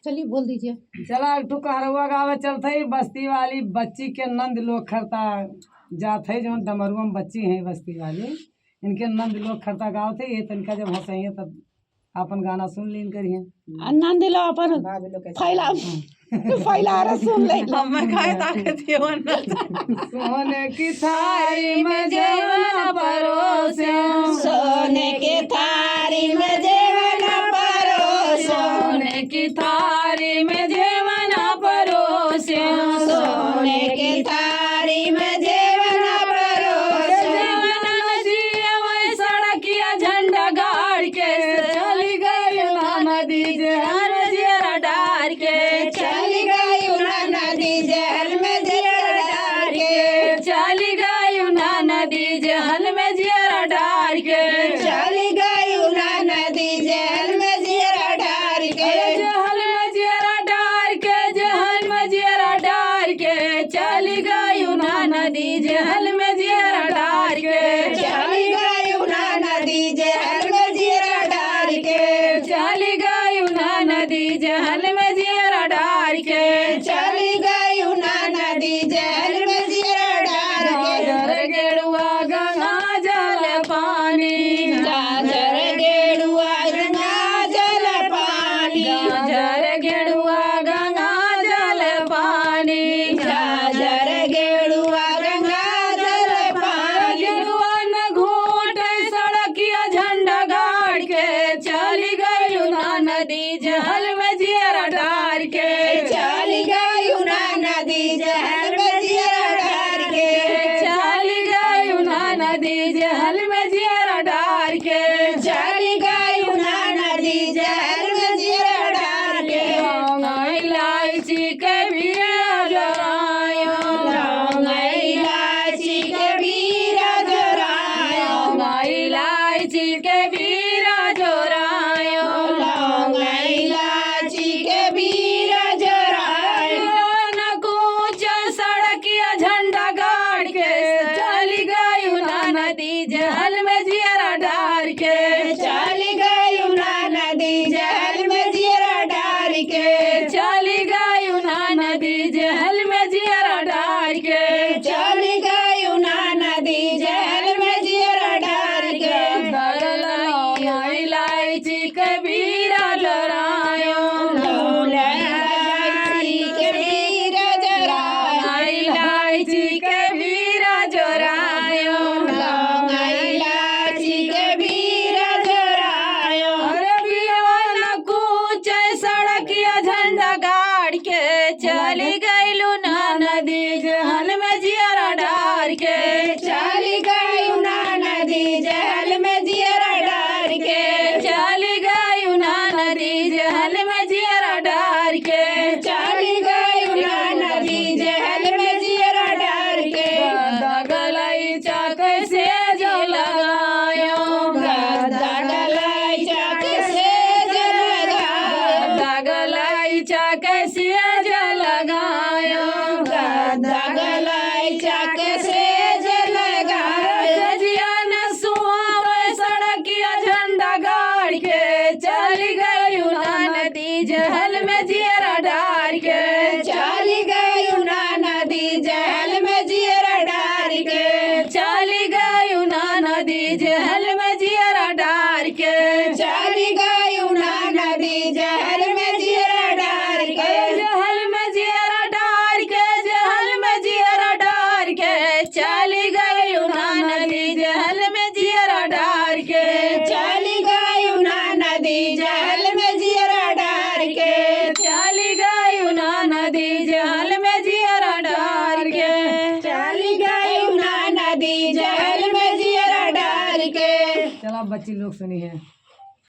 चलिए बोल दीजिए। चला एक ठो कहरवा गावे चलते बस्ती वाली बच्ची के नंद लोग खरता जात है जो डमरुआ में बच्ची है बस्ती वाली इनके नंद लोग खरता गावत है ये तनका जब हंसइए तब अपन गाना सुन लीन करिए नंद लो अपन फैला फैला रहा सुन ले हमें खाए ताकत ये वरना सोने की थाली में जेवन परोसे सोने के थारी में जेवन परोसो सोने की थाली में जेवन परोसे सोने के थारी में जेवन परोसो सड़किया झंडा गाड़ के चली गई नदी जहर जिया डार के चली गई नदी जहल में जिया डार के चली गई नदी जहल में जिया डार के चली गई नदी जहल में जिया डार के जहल में जिया डार के जहल में जिया डार के चली गई नदी जहल में जिया डार के चली गई नदी जहल में जिया डार के चली गई नदी जहल में जिया डार के चली गई नदी जहल में जिया डार के गाजर गेरुआ गंगा जल पानी गाजर गेरुआ गंगा जल पानी गाजर गेरुआ गंगा जल पानी गाजर गेरुआ गंगा जल पानी गेरुआ न घूट सड़किया झंडा गाड़ के चली गई नदी जहल में जिया डार के चली गई नदी जहल में जिया डार के चली गई नदी जहल में जिया डार के चली गई नदी जहल में जिया डार के इलायची के भी जरायो लौंग इलायची के बीरा जोरायो इलायची के भी जोरायो लौंग इलायची के बीरा जोरायो न कूच सड़किया झंडा गाड़ के चली गई नदी जहल में जिया डार के चली गई नदी जहल में जिया डार के चली गई नदी जहल में जिया डार के चली गई नदी जहल में जिया डार के इलायची के बीरा जरायो लौंग इलायची के बीरा जोरायो इलायची के बीरा जोरायो लौंग इलायची के बीरा जोरायो अरे बियान कूच सड़किया झंडा गाड़ के चली गई नदी जहल में जिया डार के चली गई नदी जहल में जिया डार के चली गई नदी जहल में जिया डार के चली गई नदी जहल में जिया डार के गलई चक से जो लगायो गदा डलाई चक से जलगायो गलई चक से जो लगायो गदा डलाई चक से जलगायो जिया न सुहावे सड़किया झंडा गाड़ के चली गई नदी जहल में जिया डार के चली गई नदी जहल में जिया डार के चली गई नदी जहल में जिया डार के चली गई नदी जहल में जिया डार के जहल में जिया डार के जहल में जिया डार के चली गई नदी जहल में जिया डार के चली गई नदी जहल में जिया डार के चली गई नदी जहल में जिया डार के चली गई नदी जहल में जिया डार के चला बच्ची लोग सुनी है।